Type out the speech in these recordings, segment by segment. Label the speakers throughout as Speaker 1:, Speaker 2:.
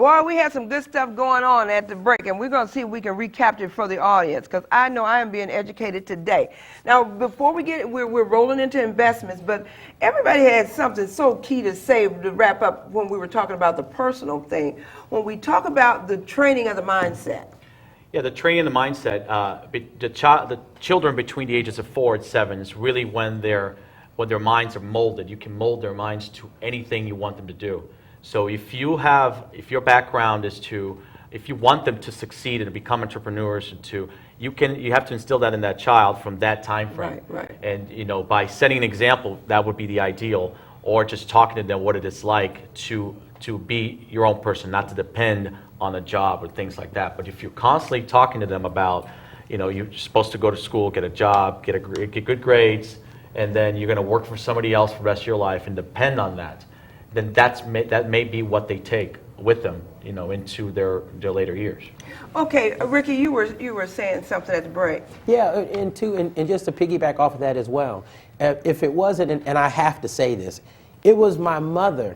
Speaker 1: Boy, we had some good stuff going on at the break, and we're going to see if we can recapture it for the audience, because I know I am being educated today. Now, before we get it, we're rolling into investments, but everybody had something so key to say to wrap up when we were talking about the personal thing. When we talk about the training of the mindset.
Speaker 2: Yeah, the training and the mindset, the children between the ages of 4 and 7 is really when their minds are molded. You can mold their minds to anything you want them to do. So if your background is if you want them to succeed and to become entrepreneurs, you have to instill that in that child from that time frame.
Speaker 1: Right.
Speaker 2: And by setting an example, that would be the ideal, or just talking to them what it is like to be your own person, not to depend on a job or things like that. But if you're constantly talking to them about, you're supposed to go to school, get a job, get good grades, and then you're going to work for somebody else for the rest of your life and depend on that, then that may be what they take with them, into their later years.
Speaker 1: Okay, Ricky, you were saying something at the break.
Speaker 3: Yeah, and just to piggyback off of that as well, if it wasn't, and I have to say this, it was my mother,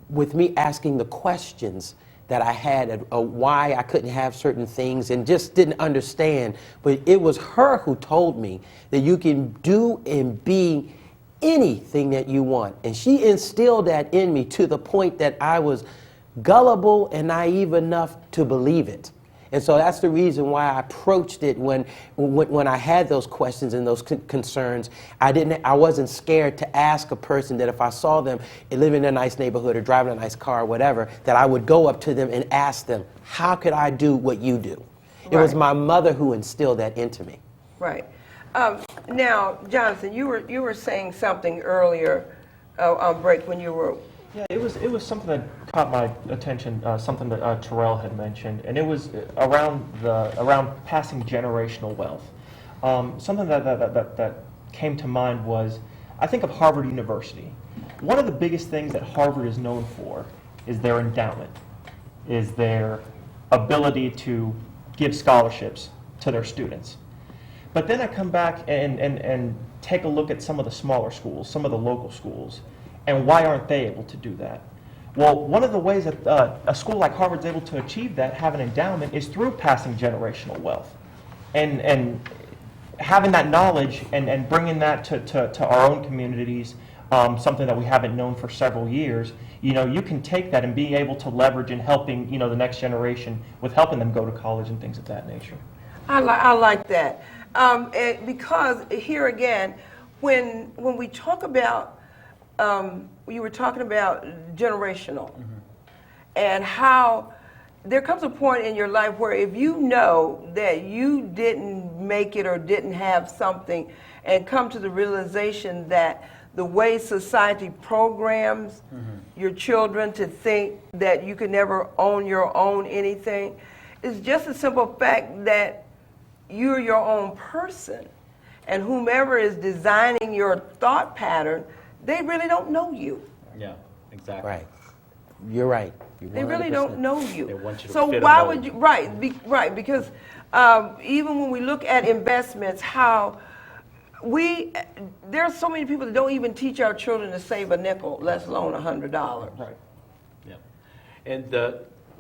Speaker 3: with me asking the questions that I had, why I couldn't have certain things and just didn't understand. But it was her who told me that you can do and be anything that you want. And she instilled that in me to the point that I was gullible and naive enough to believe it. And so that's the reason why I approached it when I had those questions and those concerns. I wasn't scared to ask a person that if I saw them living in a nice neighborhood or driving a nice car or whatever, that I would go up to them and ask them, how could I do what you do? It was my mother who instilled that into me.
Speaker 1: Right. Now, Jonathan, you were saying something earlier on break when you were.
Speaker 4: Yeah, it was something that caught my attention, something that Terrell had mentioned, and it was around passing generational wealth. Something that came to mind was, I think of Harvard University. One of the biggest things that Harvard is known for is their endowment, is their ability to give scholarships to their students. But then I come back and take a look at some of the smaller schools, some of the local schools, and why aren't they able to do that? Well, one of the ways that a school like Harvard's able to achieve that, have an endowment, is through passing generational wealth. And having that knowledge and bringing that to our own communities, something that we haven't known for several years, you can take that and be able to leverage in helping, the next generation with helping them go to college and things of that nature.
Speaker 1: I like that. Because here again, when we talk about, you were talking about generational, and how there comes a point in your life where if you know that you didn't make it or didn't have something, and come to the realization that the way society programs your children to think that you can never own your own anything, it's just a simple fact that you're your own person, and whomever is designing your thought pattern, they really don't know you.
Speaker 2: Yeah, exactly.
Speaker 3: Right. You're right.
Speaker 1: They really don't know you.
Speaker 2: They want you to
Speaker 1: so
Speaker 2: fit
Speaker 1: why
Speaker 2: a
Speaker 1: would
Speaker 2: mold.
Speaker 1: you? Right. Because even when we look at investments, how there are so many people that don't even teach our children to save a nickel, let alone $100.
Speaker 4: Right.
Speaker 2: Yeah. And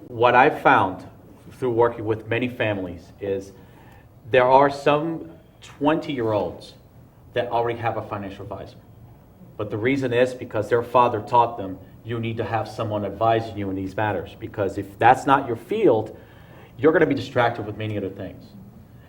Speaker 2: what I've found through working with many families is there are some 20-year-olds that already have a financial advisor. But the reason is because their father taught them, you need to have someone advising you in these matters. Because if that's not your field, you're going to be distracted with many other things.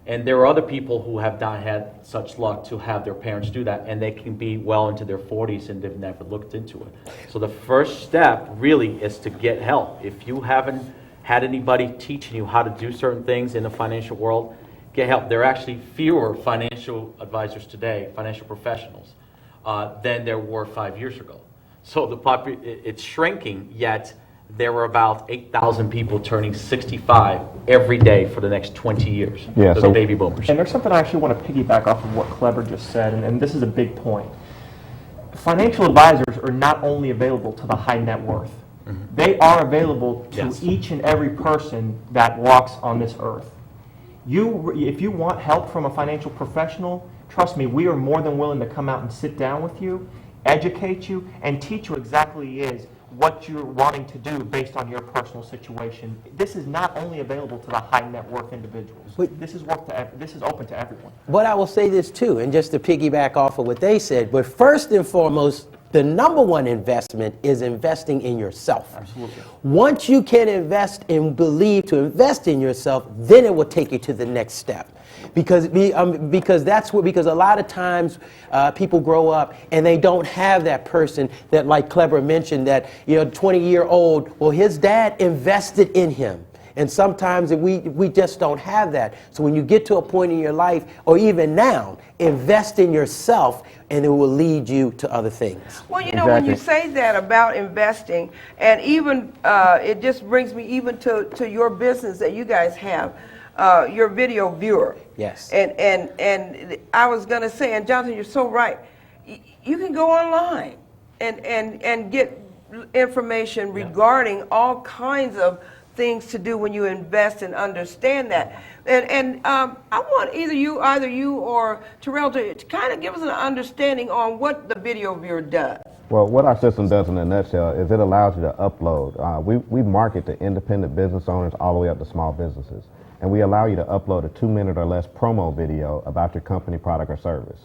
Speaker 2: And there are other people who have not had such luck to have their parents do that, and they can be well into their 40s and they've never looked into it. So the first step really is to get help. If you haven't had anybody teaching you how to do certain things in the financial world, get help. There are actually fewer financial advisors today, financial professionals, than there were 5 years ago. So it's shrinking, yet there were about 8,000 people turning 65 every day for the next 20 years.
Speaker 4: Yeah,
Speaker 2: so
Speaker 4: so
Speaker 2: the baby boomers.
Speaker 4: And there's something I actually want to piggyback off of what Kleber just said, and this is a big point. Financial advisors are not only available to the high net worth. They are available to each and every person that walks on this earth. If you want help from a financial professional, trust me, we are more than willing to come out and sit down with you, educate you, and teach you exactly what you're wanting to do based on your personal situation. This is not only available to the high net worth individuals. This is open to everyone.
Speaker 3: But I will say this too, and just to piggyback off of what they said, but first and foremost, the number one investment is investing in yourself.
Speaker 4: Absolutely.
Speaker 3: Once you can invest and believe to invest in yourself, then it will take you to the next step. Because a lot of times people grow up and they don't have that person that, like Clever mentioned, that 20-year-old. Well, his dad invested in him. And sometimes we just don't have that. So when you get to a point in your life, or even now, invest in yourself, and it will lead you to other things.
Speaker 1: Well, when you say that about investing, and even it just brings me even to your business that you guys have, your video viewer.
Speaker 3: Yes.
Speaker 1: And I was going to say, and Jonathan, you're so right. You can go online and get information regarding all kinds of things to do when you invest and understand that. And I want either you or Terrell to kind of give us an understanding on what the video viewer does.
Speaker 5: Well, what our system does in a nutshell is it allows you to upload. We market to independent business owners all the way up to small businesses. And we allow you to upload a 2-minute or less promo video about your company, product, or service.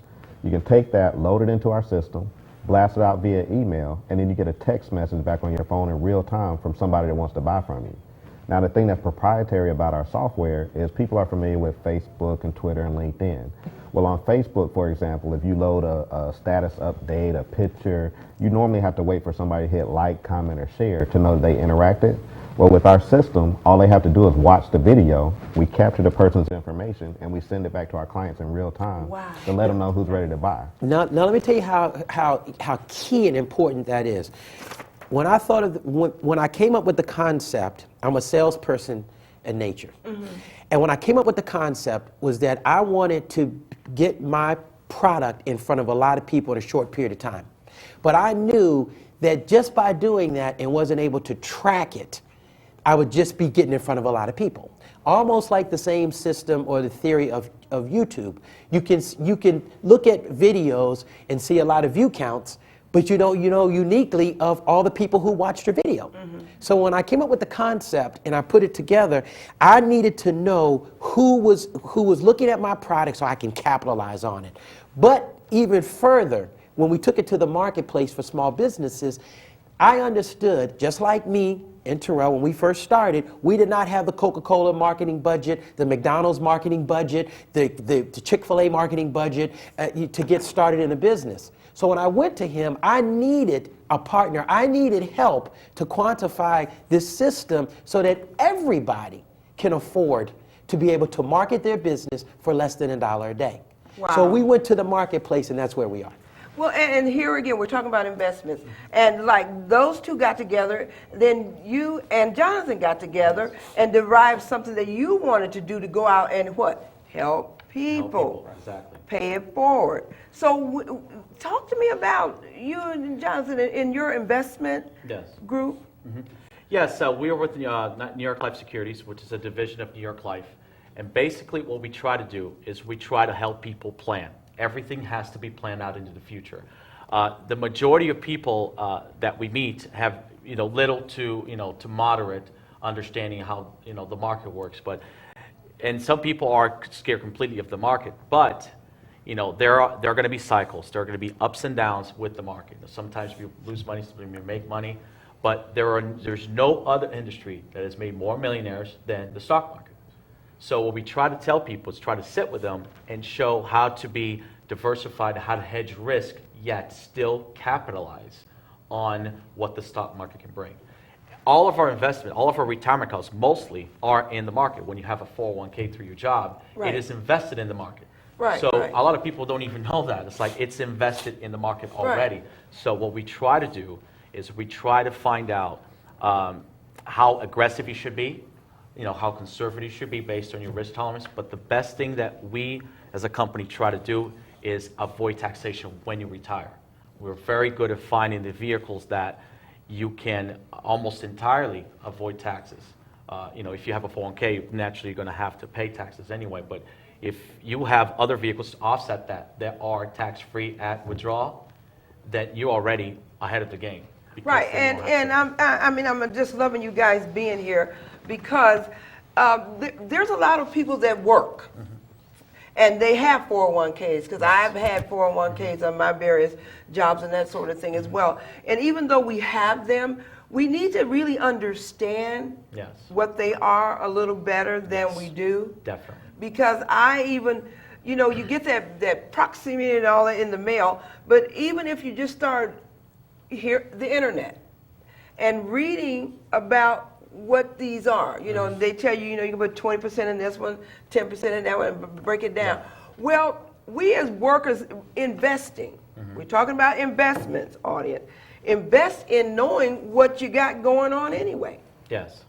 Speaker 5: You can take that, load it into our system, blast it out via email, and then you get a text message back on your phone in real time from somebody that wants to buy from you. Now, the thing that's proprietary about our software is people are familiar with Facebook and Twitter and LinkedIn. Well, on Facebook, for example, if you load a status update, a picture, you normally have to wait for somebody to hit like, comment, or share to know that they interacted. Well, with our system, all they have to do is watch the video. We capture the person's information, and we send it back to our clients in real time to let them know who's ready to buy.
Speaker 3: Now let me tell you how key and important that is. When I thought of when I came up with the concept, I'm a salesperson in nature, and when I came up with the concept was that I wanted to get my product in front of a lot of people in a short period of time, but I knew that just by doing that and wasn't able to track it, I would just be getting in front of a lot of people. Almost like the same system or the theory of YouTube. You can look at videos and see a lot of view counts, but you don't know uniquely of all the people who watched your video. So when I came up with the concept and I put it together, I needed to know who was looking at my product so I can capitalize on it. But even further, when we took it to the marketplace for small businesses, I understood, just like me and Terrell, when we first started, we did not have the Coca-Cola marketing budget, the McDonald's marketing budget, the Chick-fil-A marketing budget to get started in a business. So when I went to him, I needed a partner. I needed help to quantify this system so that everybody can afford to be able to market their business for less than $1 a day.
Speaker 1: Wow.
Speaker 3: So we went to the marketplace, and that's where we are.
Speaker 1: Well, and here again, we're talking about investments. And like those two got together, then you and Jonathan got together and derived something that you wanted to do to go out and what? Help people.
Speaker 2: Exactly.
Speaker 1: Pay it forward. So talk to me about you and Jonathan in your investment group.
Speaker 2: Yes, we are with New York Life Securities, which is a division of New York Life. And basically what we try to do is we try to help people plan. Everything has to be planned out into the future. The majority of people that we meet have little to moderate understanding how the market works. And some people are scared completely of the market. But there are going to be cycles. There are going to be ups and downs with the market. Sometimes we lose money, sometimes we make money. But there's no other industry that has made more millionaires than the stock market. So what we try to tell people is try to sit with them and show how to be diversified, how to hedge risk, yet still capitalize on what the stock market can bring. All of our investment, all of our retirement accounts mostly are in the market. When you have a 401k through your job, it is invested in the market. So a lot of people don't even know that. It's like it's invested in the market already. So what we try to do is we try to find out how aggressive you should be, how conservative you should be based on your risk tolerance. But the best thing that we as a company try to do is avoid taxation when you retire. We're very good at finding the vehicles that you can almost entirely avoid taxes. If you have a 401k, naturally you're going to have to pay taxes anyway. But if you have other vehicles to offset that are tax-free at withdrawal, then you're already ahead of the game. because
Speaker 1: Right,
Speaker 2: they don't have to-
Speaker 1: I mean, I'm just loving you guys being here because there's a lot of people that work. And they have 401ks, because I've had 401ks on my various jobs and that sort of thing as well. And even though we have them, we need to really understand
Speaker 2: Yes.
Speaker 1: what they are a little better than we do.
Speaker 2: Definitely.
Speaker 1: Because I even, you know, you get that proximity and all that in the mail, but even if you just start here, the internet, and reading about what these are, you know, and they tell you, you know, you can put 20% in this one, 10% in that one, and break it down. Well, we as workers investing, we're talking about investments, audience, invest in knowing what you got going on anyway.
Speaker 2: Yes.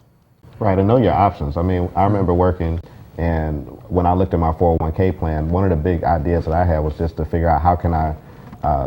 Speaker 5: Right, and know your options. I mean, I remember working, and when I looked at my 401k plan, one of the big ideas that I had was just to figure out how can I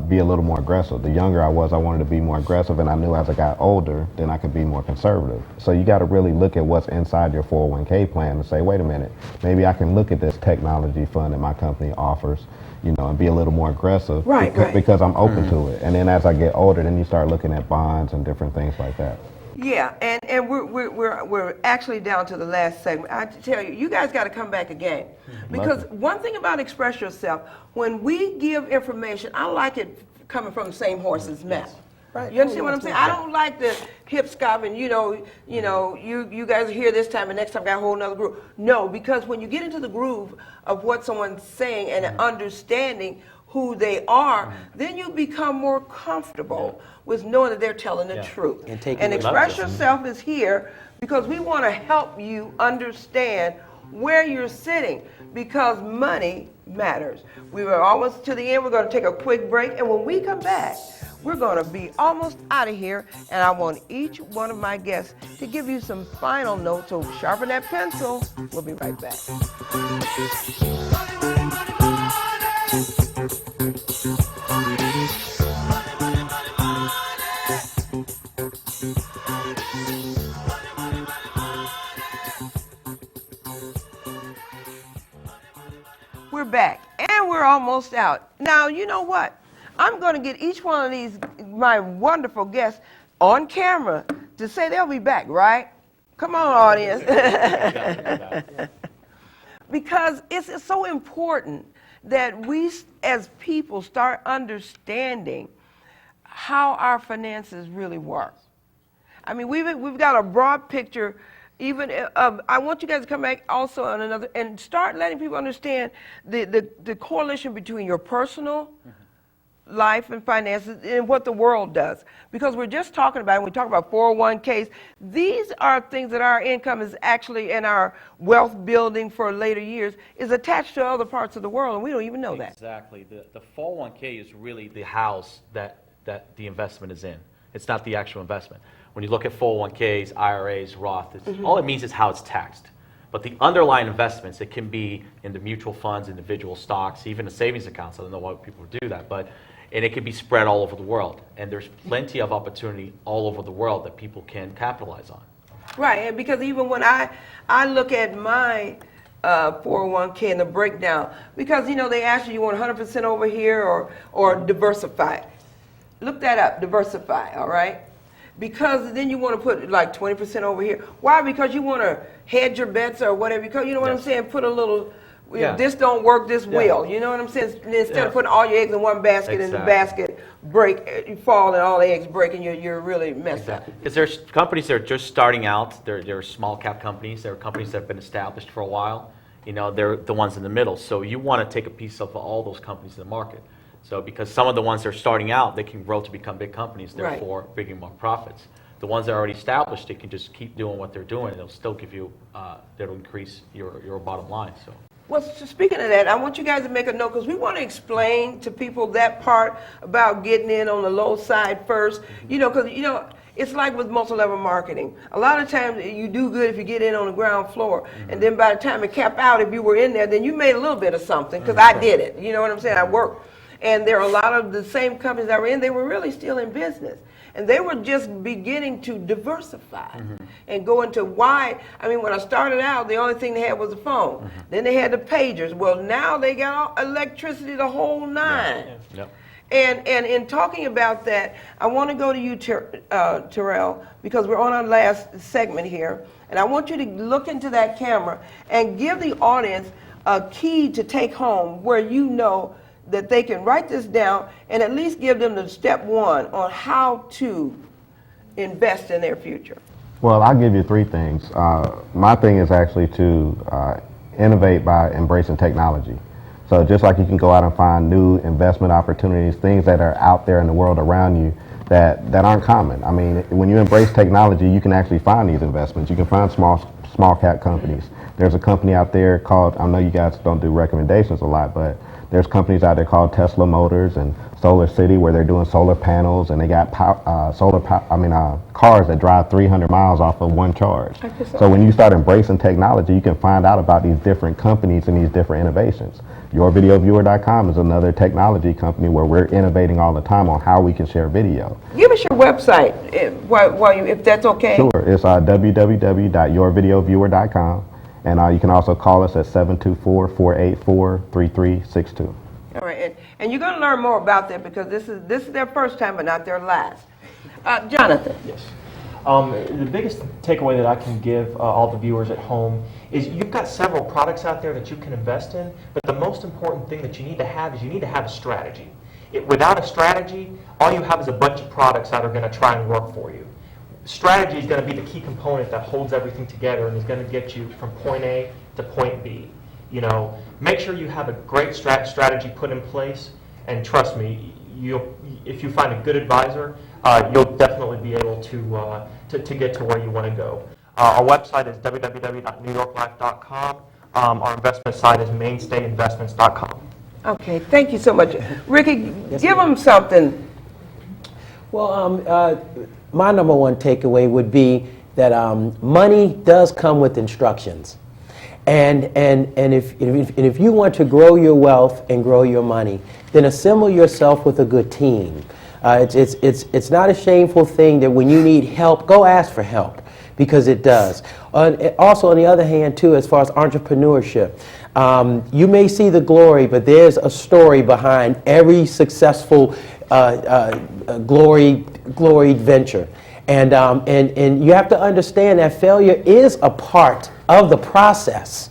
Speaker 5: be a little more aggressive. The younger I was, I wanted to be more aggressive, and I knew as I got older, then I could be more conservative. So you got to really look at what's inside your 401k plan and say, wait a minute, maybe I can look at this technology fund that my company offers, you know, and be a little more aggressive
Speaker 1: Right, right.
Speaker 5: because I'm open to it. And then as I get older, then you start looking at bonds and different things like that.
Speaker 1: Yeah, and we're actually down to the last segment. I have to tell you, you guys got to come back again, because one thing about Express Yourself, when we give information, I like it coming from the same horse's mouth.
Speaker 3: Right.
Speaker 1: You understand what I'm saying? I don't like the hip scop and you guys are here this time and next time got a whole nother group. No, because when you get into the groove of what someone's saying and understanding who they are, then you become more comfortable with knowing that they're telling the truth.
Speaker 3: And taking
Speaker 1: And
Speaker 3: what-
Speaker 1: Express Yourself is here because we want to help you understand where you're sitting, because money matters. We were almost to the end. We're going to take a quick break, and when we come back, we're going to be almost out of here, and I want each one of my guests to give you some final notes, so sharpen that pencil. We'll be right back. We're back, and we're almost out. Now, you know what? I'm going to get each one of these, my wonderful guests, on camera to say they'll be back, right? Come on, audience. Because it's so important that we, as people, start understanding how our finances really work. I mean, we've got a broad picture. Even I want you guys to come back also on another and start letting people understand the correlation between your personal life and finances and what the world does. Because we're just talking about, when we talk about 401ks, these are things that our income is actually, in our wealth building for later years, is attached to other parts of the world, and we don't even know that.
Speaker 2: Exactly. The 401k is really the house that the investment is in. It's not the actual investment. When you look at 401ks, IRAs, Roth, all it means is how it's taxed. But the underlying investments, it can be in the mutual funds, individual stocks, even the savings accounts. I don't know why people do that, and it can be spread all over the world. And there's plenty of opportunity all over the world that people can capitalize on.
Speaker 1: Right, and because even when I look at my 401k and the breakdown, because they ask you want 100% over here or diversify. Look that up, diversify, all right? Because then you want to put like 20% over here. Why? Because you want to hedge your bets or whatever. Because you know what I'm saying? Put a little, if this don't work, this will. You know what I'm saying? Instead of putting all your eggs in one basket and the basket break, you fall and all the eggs break and you're really messed up.
Speaker 2: Because there's companies that are just starting out. They're small cap companies. They're companies that have been established for a while. They're the ones in the middle. So you want to take a piece of all those companies in the market. So because some of the ones that are starting out, they can grow to become big companies, therefore bringing more profits. The ones that are already established, they can just keep doing what they're doing. They'll still give you, that'll increase your bottom line. So.
Speaker 1: Well, so speaking of that, I want you guys to make a note, because we want to explain to people that part about getting in on the low side first. Because it's like with multi-level marketing. A lot of times you do good if you get in on the ground floor, and then by the time it cap out, if you were in there, then you made a little bit of something, because I did it. You know what I'm saying? I worked. And there are a lot of the same companies that were in, they were really still in business. And they were just beginning to diversify and go into why. I mean, when I started out, the only thing they had was a phone. Then they had the pagers. Well, now they got electricity, the whole nine.
Speaker 2: Yep.
Speaker 1: And in talking about that, I want to go to you, Terrell, because we're on our last segment here, and I want you to look into that camera and give the audience a key to take home where you know that they can write this down and at least give them the step one on how to invest in their future.
Speaker 5: Well, I'll give you three things. My thing is actually to innovate by embracing technology. So just like you can go out and find new investment opportunities, things that are out there in the world around you that aren't common. I mean, when you embrace technology, you can actually find these investments. You can find small cap companies. There's a company out there called, I know you guys don't do recommendations a lot, but there's companies out there called Tesla Motors and Solar City where they're doing solar panels, and they got cars that drive 300 miles off of one charge. So when you start embracing technology, you can find out about these different companies and these different innovations. YourVideoViewer.com is another technology company where we're innovating all the time on how we can share video.
Speaker 1: Give us your website, if that's okay.
Speaker 5: Sure, it's www.yourvideoviewer.com. And you can also call us at 724-484-3362.
Speaker 1: All right, and you're going to learn more about that because this is their first time, but not their last. Jonathan.
Speaker 4: Yes. The biggest takeaway that I can give all the viewers at home is you've got several products out there that you can invest in, but the most important thing that you need to have is you need to have a strategy. Without a strategy, all you have is a bunch of products that are going to try and work for you. Strategy is going to be the key component that holds everything together and is going to get you from point A to point B. You know, make sure you have a great strategy put in place, and trust me, if you find a good advisor, you'll definitely be able to get to where you want to go. Our website is www.newyorklife.com. Our investment site is mainstayinvestments.com.
Speaker 1: Okay, thank you so much. Ricky, give them something.
Speaker 3: Well, my number one takeaway would be that money does come with instructions. And if you want to grow your wealth and grow your money, then assemble yourself with a good team. It's not a shameful thing that when you need help, go ask for help, because it does. Also, on the other hand, too, as far as entrepreneurship, you may see the glory, but there's a story behind every successful glory venture. And you have to understand that failure is a part of the process,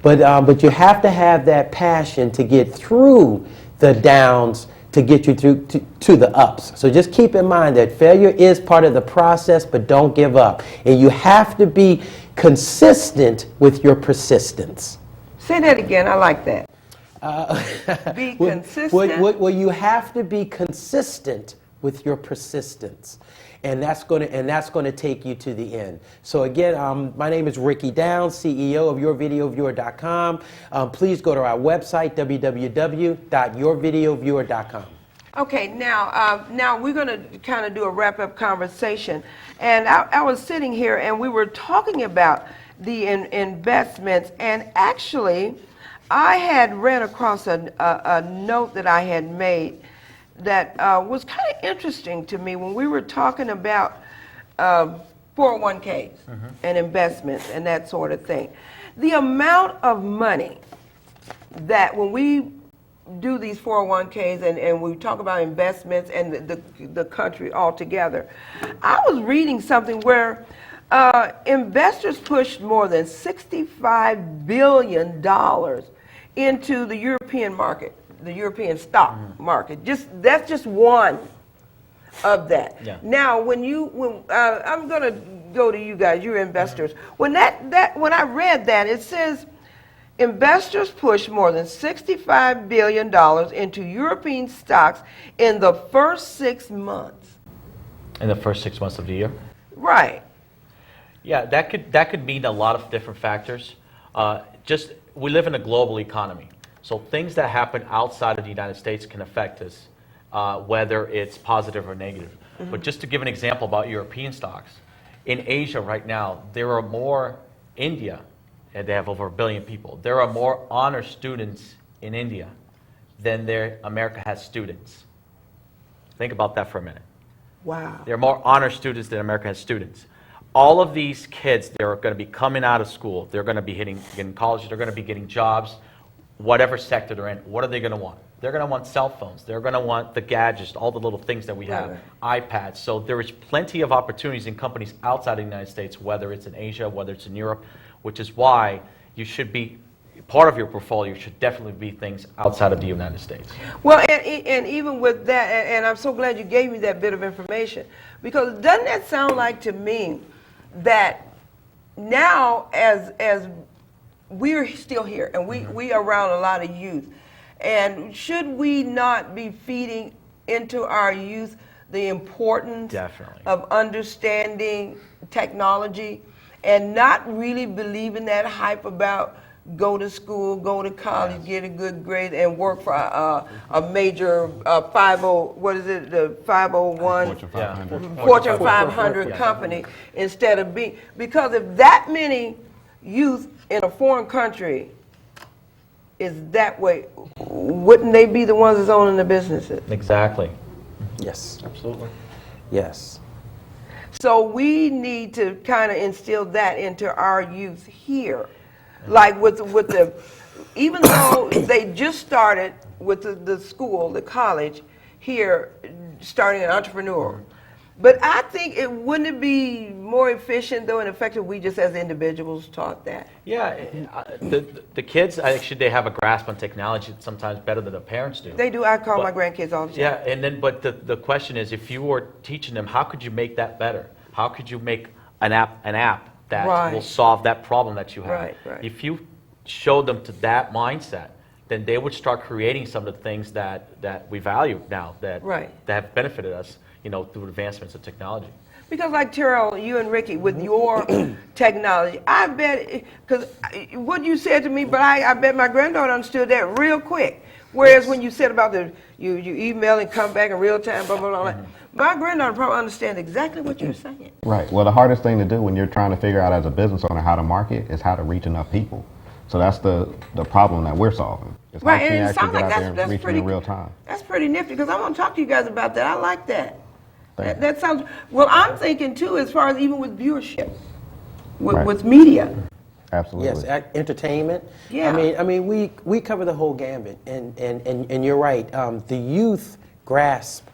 Speaker 3: but you have to have that passion to get through the downs to get you through to the ups. So just keep in mind that failure is part of the process, but don't give up. And you have to be consistent with your persistence.
Speaker 1: Say that again, I like that. Be consistent.
Speaker 3: Well, you have to be consistent with your persistence. And that's going to take you to the end. So again, my name is Ricky Downs, CEO of YourVideoViewer.com. Please go to our website, www.yourvideoviewer.com.
Speaker 1: Okay, now we're going to kind of do a wrap-up conversation. And I was sitting here and we were talking about the investments, and actually I had ran across a note that I had made that was kind of interesting to me when we were talking about 401ks and investments and that sort of thing. The amount of money that when we do these 401ks and we talk about investments and the country altogether, I was reading something where investors pushed more than $65 billion into the European market, the European stock market. That's just one of that.
Speaker 2: Yeah.
Speaker 1: Now, when I'm going to go to you guys, you're investors. When I read that, it says investors pushed more than $65 billion into European stocks in the first 6 months.
Speaker 2: In the first 6 months of the year?
Speaker 1: Right.
Speaker 2: Yeah, that could mean a lot of different factors. We live in a global economy, so things that happen outside of the United States can affect us, whether it's positive or negative. But just to give an example about European stocks, in Asia right now, there are more India, and they have over 1 billion people. There are more honor students in India than America has students. Think about that for a minute.
Speaker 1: Wow.
Speaker 2: There are more honor students than America has students. All of these kids, they're going to be coming out of school. They're going to be getting college. They're going to be getting jobs, whatever sector they're in. What are they going to want? They're going to want cell phones. They're going to want the gadgets, all the little things that we have, iPads. So there is plenty of opportunities in companies outside the United States, whether it's in Asia, whether it's in Europe, which is why you should be, part of your portfolio should definitely be things outside of the United States.
Speaker 1: Well, and even with that, and I'm so glad you gave me that bit of information, because doesn't that sound like to me that now as we're still here and we are around a lot of youth, and should we not be feeding into our youth the importance
Speaker 2: Definitely.
Speaker 1: of understanding technology and not really believing that hype about go to school, go to college, get a good grade, and work for a major 50, what is it, the 501?
Speaker 5: Fortune 500.
Speaker 1: Fortune 500 company instead of being, because if that many youth in a foreign country is that way, wouldn't they be the ones that's owning the businesses?
Speaker 2: Exactly.
Speaker 3: Yes.
Speaker 4: Absolutely.
Speaker 3: Yes.
Speaker 1: So we need to kind of instill that into our youth here. Like with the, even though they just started with the school, the college here, starting an entrepreneur. But I think wouldn't it be more efficient though and effective we just as individuals taught that?
Speaker 2: Yeah, the kids, actually, they have a grasp on technology sometimes better than the parents do.
Speaker 1: They do. I call my
Speaker 2: But-
Speaker 1: grandkids all the time.
Speaker 2: Yeah, and then, but the question is, if you were teaching them, how could you make that better? How could you make an app that
Speaker 1: Right.
Speaker 2: will solve that problem that you have?
Speaker 1: Right.
Speaker 2: If you show them to that mindset, then they would start creating some of the things that we value now that
Speaker 1: Right.
Speaker 2: that have benefited us, through advancements of technology.
Speaker 1: Because like Terrell, you and Ricky, with your technology, I bet, because what you said to me, but I bet my granddaughter understood that real quick. Whereas when you said about you email and come back in real time, blah, blah, blah, blah, my granddaughter probably understands exactly what you're saying.
Speaker 5: Right. Well, the hardest thing to do when you're trying to figure out as a business owner how to market is how to reach enough people. So that's the problem that we're solving. Is how
Speaker 1: Right,
Speaker 5: can you
Speaker 1: and it
Speaker 5: actually
Speaker 1: sounds
Speaker 5: get
Speaker 1: like
Speaker 5: out there and
Speaker 1: that's
Speaker 5: reach them
Speaker 1: pretty,
Speaker 5: in real time.
Speaker 1: that's pretty nifty, because I want to talk to you guys about that. I like that.
Speaker 5: Thank you.
Speaker 1: That sounds, well, I'm thinking too, as far as even with viewership,
Speaker 5: Right.
Speaker 1: with media.
Speaker 5: Absolutely.
Speaker 3: Yes, entertainment.
Speaker 1: Yeah.
Speaker 3: I mean, we cover the whole gambit, and you're right. The youth grasp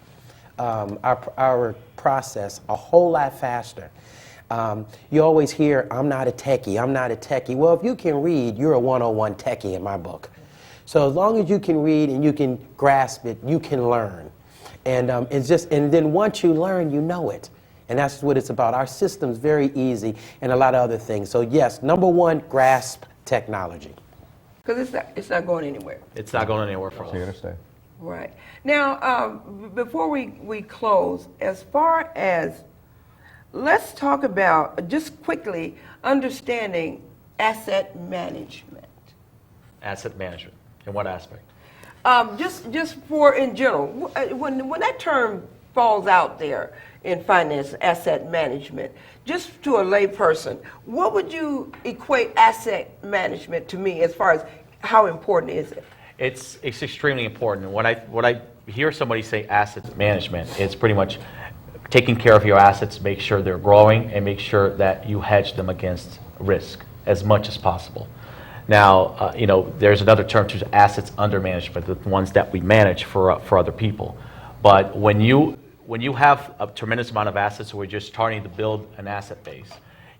Speaker 3: our process a whole lot faster. You always hear, "I'm not a techie. I'm not a techie." Well, if you can read, you're a 101 techie in my book. So as long as you can read and you can grasp it, you can learn. And and then once you learn, you know it. And that's what it's about. Our system's very easy and a lot of other things. So yes, number one, grasp technology.
Speaker 1: Because it's not going anywhere.
Speaker 2: It's not going anywhere for
Speaker 5: It's here
Speaker 2: us.
Speaker 5: to stay.
Speaker 1: Right. Now, before we close, as far as, let's talk about, just quickly, understanding asset management.
Speaker 2: Asset management. In what aspect?
Speaker 1: Just for in general, when that term falls out there in finance, asset management, just to a lay person, what would you equate asset management to me as far as how important is it?
Speaker 2: It's extremely important. When I hear somebody say asset management, it's pretty much taking care of your assets, make sure they're growing, and make sure that you hedge them against risk as much as possible. Now, there's another term to assets under management, the ones that we manage for other people. But when you have a tremendous amount of assets, or you're just starting to build an asset base,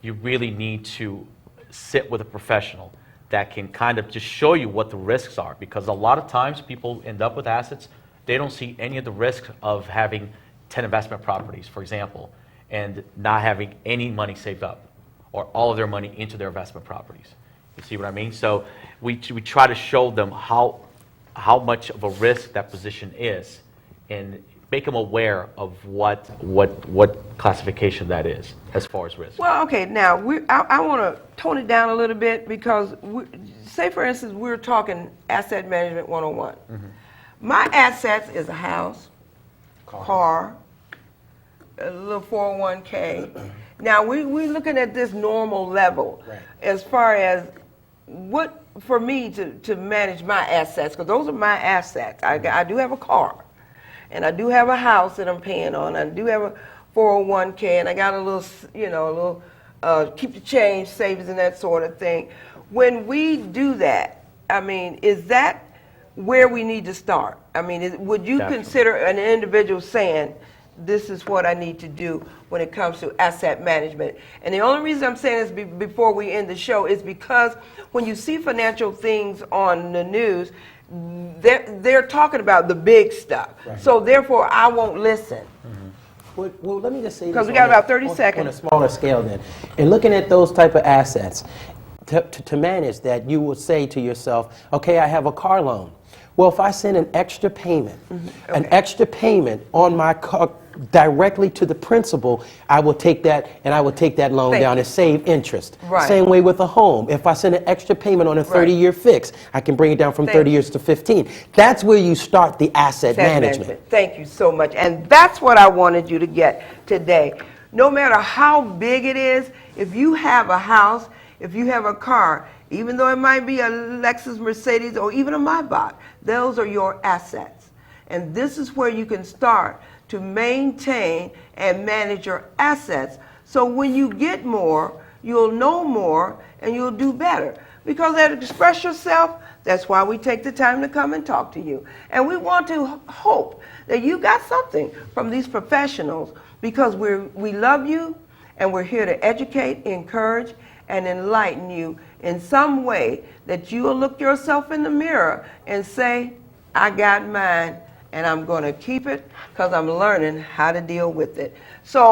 Speaker 2: you really need to sit with a professional that can kind of just show you what the risks are. Because a lot of times people end up with assets, they don't see any of the risks of having 10 investment properties, for example, and not having any money saved up or all of their money into their investment properties. You see what I mean? So we try to show them how much of a risk that position is and make them aware of what classification that is as far as risk.
Speaker 1: Well, okay, now I want to tone it down a little bit because, say for instance, we're talking asset management 101. My assets is a house, car, a little 401k. Now we're looking at this normal level as far as what for me to manage my assets, because those are my assets. I do have a car. And I do have a house that I'm paying on. I do have a 401k, and I got a little, keep the change savings and that sort of thing. When we do that, I mean, is that where we need to start. I mean, would you
Speaker 2: Definitely.
Speaker 1: consider an individual saying, this is what I need to do when it comes to asset management? And the only reason I'm saying this before we end the show is because when you see financial things on the news, they're talking about the big stuff. So therefore, I won't listen.
Speaker 3: Well, let me just say this.
Speaker 1: 'Cause we
Speaker 3: on
Speaker 1: got
Speaker 3: a-
Speaker 1: about 30
Speaker 3: on-
Speaker 1: seconds.
Speaker 3: On a smaller scale then. In looking at those type of assets, to manage that, you will say to yourself, okay, I have a car loan. Well, if I send an extra payment, an extra payment on my car directly to the principal, I will take that and I will take that loan
Speaker 1: Thank
Speaker 3: down
Speaker 1: you.
Speaker 3: and save interest.
Speaker 1: Right.
Speaker 3: Same way with a home. If I send an extra payment on a 30-year fix, I can bring it down from
Speaker 1: Thank
Speaker 3: 30
Speaker 1: you.
Speaker 3: years to 15. That's where you start the asset management.
Speaker 1: Thank you so much. And that's what I wanted you to get today. No matter how big it is, if you have a house, if you have a car, even though it might be a Lexus, Mercedes, or even a Maybach, those are your assets. And this is where you can start to maintain and manage your assets. So when you get more, you'll know more and you'll do better. Because at Express Yourself, that's why we take the time to come and talk to you. And we want to hope that you got something from these professionals, because we love you and we're here to educate, encourage, and enlighten you in some way that you will look yourself in the mirror and say, I got mine and I'm going to keep it because I'm learning how to deal with it. So